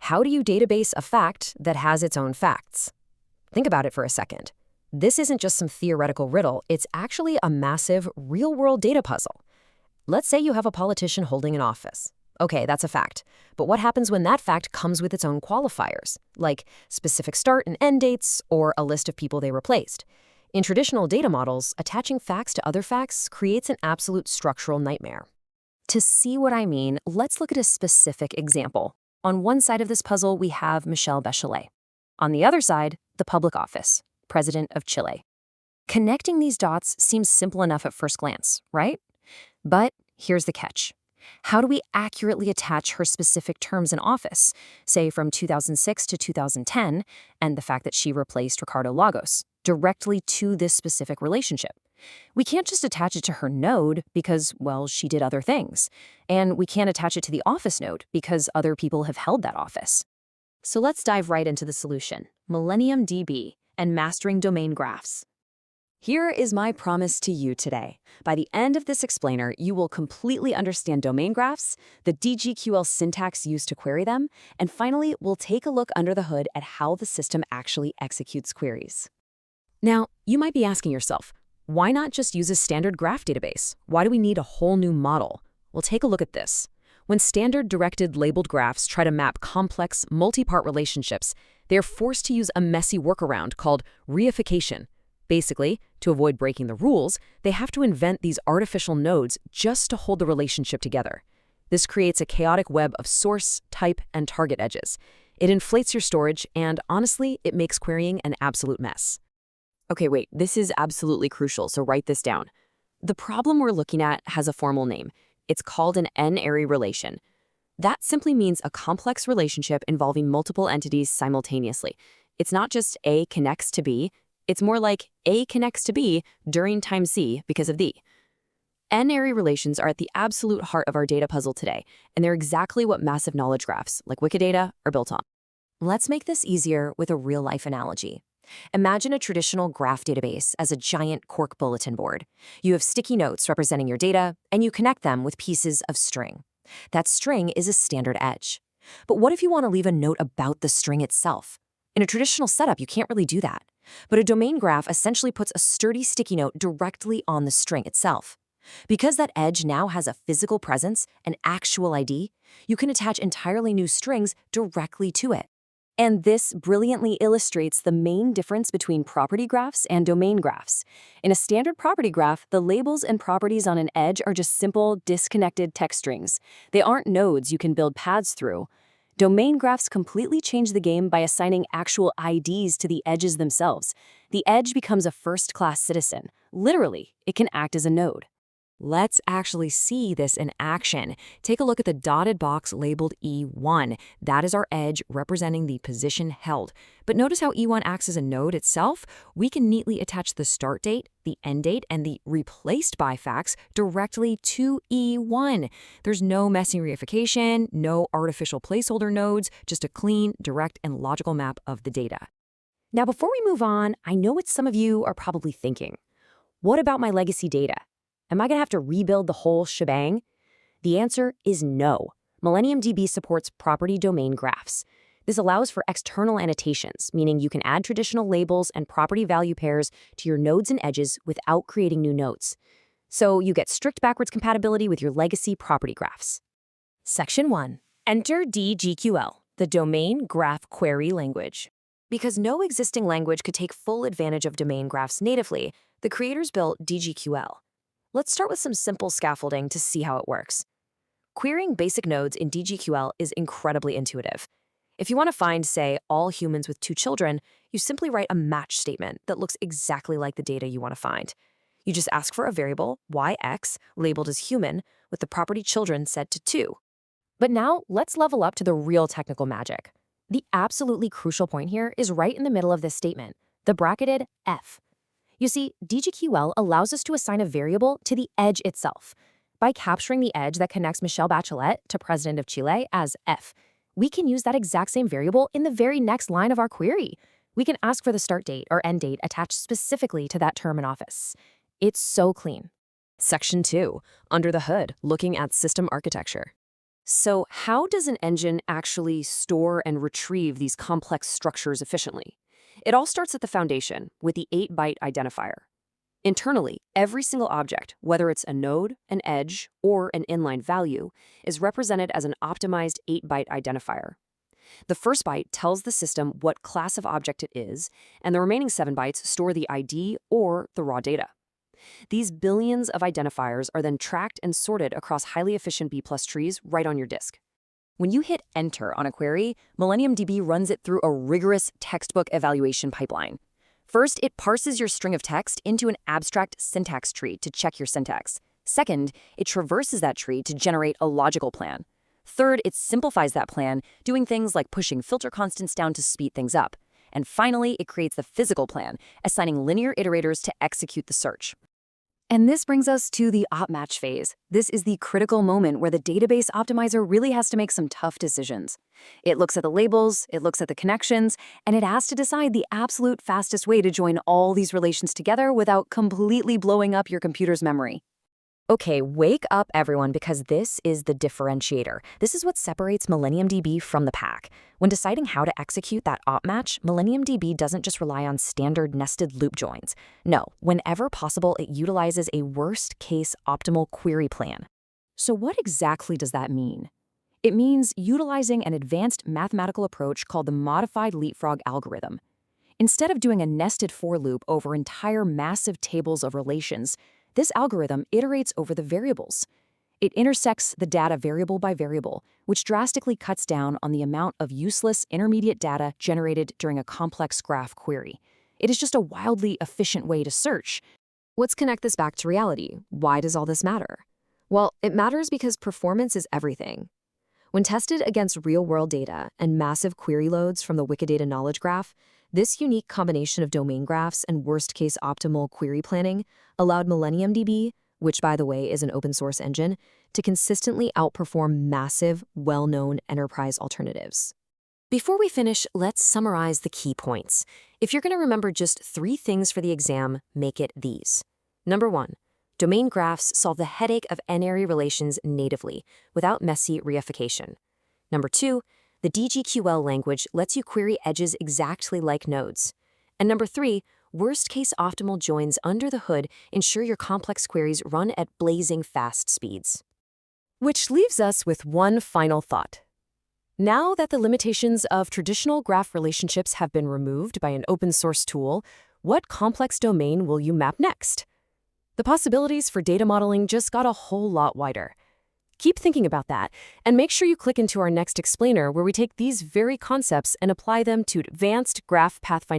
How do you database a fact that has its own facts? Think about it for a second. This isn't just some theoretical riddle, it's actually a massive, real-world data puzzle. Let's say you have a politician holding an office. Okay, that's a fact. But what happens when that fact comes with its own qualifiers, like specific start and end dates or a list of people they replaced? In traditional data models, attaching facts to other facts creates an absolute structural nightmare. To see what I mean, let's look at a specific example. On one side of this puzzle, we have Michelle Bachelet. On the other side, the public office, President of Chile. Connecting these dots seems simple enough at first glance, right? But here's the catch. How do we accurately attach her specific terms in office, say from 2006 to 2010, and the fact that she replaced Ricardo Lagos, directly to this specific relationship? We can't just attach it to her node because, well, she did other things. And we can't attach it to the office node because other people have held that office. So let's dive right into the solution, MillenniumDB and mastering domain graphs. Here is my promise to you today. By the end of this explainer, you will completely understand domain graphs, the DGQL syntax used to query them, and finally, we'll take a look under the hood at how the system actually executes queries. Now, you might be asking yourself, why not just use a standard graph database? Why do we need a whole new model? Well, take a look at this. When standard directed labeled graphs try to map complex, multi-part relationships, they are forced to use a messy workaround called reification. Basically, to avoid breaking the rules, they have to invent these artificial nodes just to hold the relationship together. This creates a chaotic web of source, type, and target edges. It inflates your storage, and honestly, it makes querying an absolute mess. Okay, wait, this is absolutely crucial, so write this down. The problem we're looking at has a formal name. It's called an n-ary relation. That simply means a complex relationship involving multiple entities simultaneously. It's not just A connects to B, it's more like A connects to B during time C because of the. N-ary relations are at the absolute heart of our data puzzle today, and they're exactly what massive knowledge graphs, like Wikidata, are built on. Let's make this easier with a real-life analogy. Imagine a traditional graph database as a giant cork bulletin board. You have sticky notes representing your data, and you connect them with pieces of string. That string is a standard edge. But what if you want to leave a note about the string itself? In a traditional setup, you can't really do that. But a domain graph essentially puts a sturdy sticky note directly on the string itself. Because that edge now has a physical presence, an actual ID, you can attach entirely new strings directly to it. And this brilliantly illustrates the main difference between property graphs and domain graphs. In a standard property graph, the labels and properties on an edge are just simple, disconnected text strings. They aren't nodes you can build paths through. Domain graphs completely change the game by assigning actual IDs to the edges themselves. The edge becomes a first-class citizen. Literally, it can act as a node. Let's actually see this in action. Take a look at the dotted box labeled E1. That is our edge representing the position held. But notice how E1 acts as a node itself? We can neatly attach the start date, the end date, and the replaced by facts directly to E1. There's no messy reification, no artificial placeholder nodes, just a clean, direct, and logical map of the data. Now, before we move on, I know what some of you are probably thinking. What about my legacy data? Am I going to have to rebuild the whole shebang? The answer is no. MillenniumDB supports property domain graphs. This allows for external annotations, meaning you can add traditional labels and property value pairs to your nodes and edges without creating new nodes. So you get strict backwards compatibility with your legacy property graphs. Section 1. Enter DGQL, the domain graph query language. Because no existing language could take full advantage of domain graphs natively, the creators built DGQL. Let's start with some simple scaffolding to see how it works. Querying basic nodes in DGQL is incredibly intuitive. If you want to find, say, all humans with 2 children, you simply write a match statement that looks exactly like the data you want to find. You just ask for a variable, yx, labeled as human, with the property children set to 2. But now, let's level up to the real technical magic. The absolutely crucial point here is right in the middle of this statement, the bracketed f. You see, DGQL allows us to assign a variable to the edge itself. By capturing the edge that connects Michelle Bachelet to President of Chile as f, we can use that exact same variable in the very next line of our query. We can ask for the start date or end date attached specifically to that term in office. It's so clean. Section 2. Under the hood, looking at system architecture. So how does an engine actually store and retrieve these complex structures efficiently? It all starts at the foundation with the 8-byte identifier. Internally, every single object, whether it's a node, an edge, or an inline value, is represented as an optimized 8-byte identifier. The first byte tells the system what class of object it is, and the remaining 7 bytes store the ID or the raw data. These billions of identifiers are then tracked and sorted across highly efficient B+ trees right on your disk. When you hit enter on a query, MillenniumDB runs it through a rigorous textbook evaluation pipeline. First, it parses your string of text into an abstract syntax tree to check your syntax. Second, it traverses that tree to generate a logical plan. Third, it simplifies that plan, doing things like pushing filter constants down to speed things up. And finally, it creates the physical plan, assigning linear iterators to execute the search. And this brings us to the op match phase. This is the critical moment where the database optimizer really has to make some tough decisions. It looks at the labels, it looks at the connections, and it has to decide the absolute fastest way to join all these relations together without completely blowing up your computer's memory. Okay, wake up everyone, because this is the differentiator. This is what separates MillenniumDB from the pack. When deciding how to execute that op match, MillenniumDB doesn't just rely on standard nested loop joins. No, whenever possible, it utilizes a worst-case optimal query plan. So what exactly does that mean? It means utilizing an advanced mathematical approach called the modified leapfrog algorithm. Instead of doing a nested for loop over entire massive tables of relations, this algorithm iterates over the variables. It intersects the data variable by variable, which drastically cuts down on the amount of useless intermediate data generated during a complex graph query. It is just a wildly efficient way to search. Let's connect this back to reality. Why does all this matter? Well, it matters because performance is everything. When tested against real-world data and massive query loads from the Wikidata knowledge graph, this unique combination of domain graphs and worst-case optimal query planning allowed MillenniumDB, which by the way is an open-source engine, to consistently outperform massive, well-known enterprise alternatives. Before we finish, let's summarize the key points. If you're going to remember just 3 things for the exam, make it these. Number 1, domain graphs solve the headache of n-ary relations natively, without messy reification. Number 2, the DGQL language lets you query edges exactly like nodes. And number 3, worst-case optimal joins under the hood ensure your complex queries run at blazing fast speeds. Which leaves us with one final thought. Now that the limitations of traditional graph relationships have been removed by an open-source tool, what complex domain will you map next? The possibilities for data modeling just got a whole lot wider. Keep thinking about that, and make sure you click into our next explainer where we take these very concepts and apply them to advanced graph pathfinding.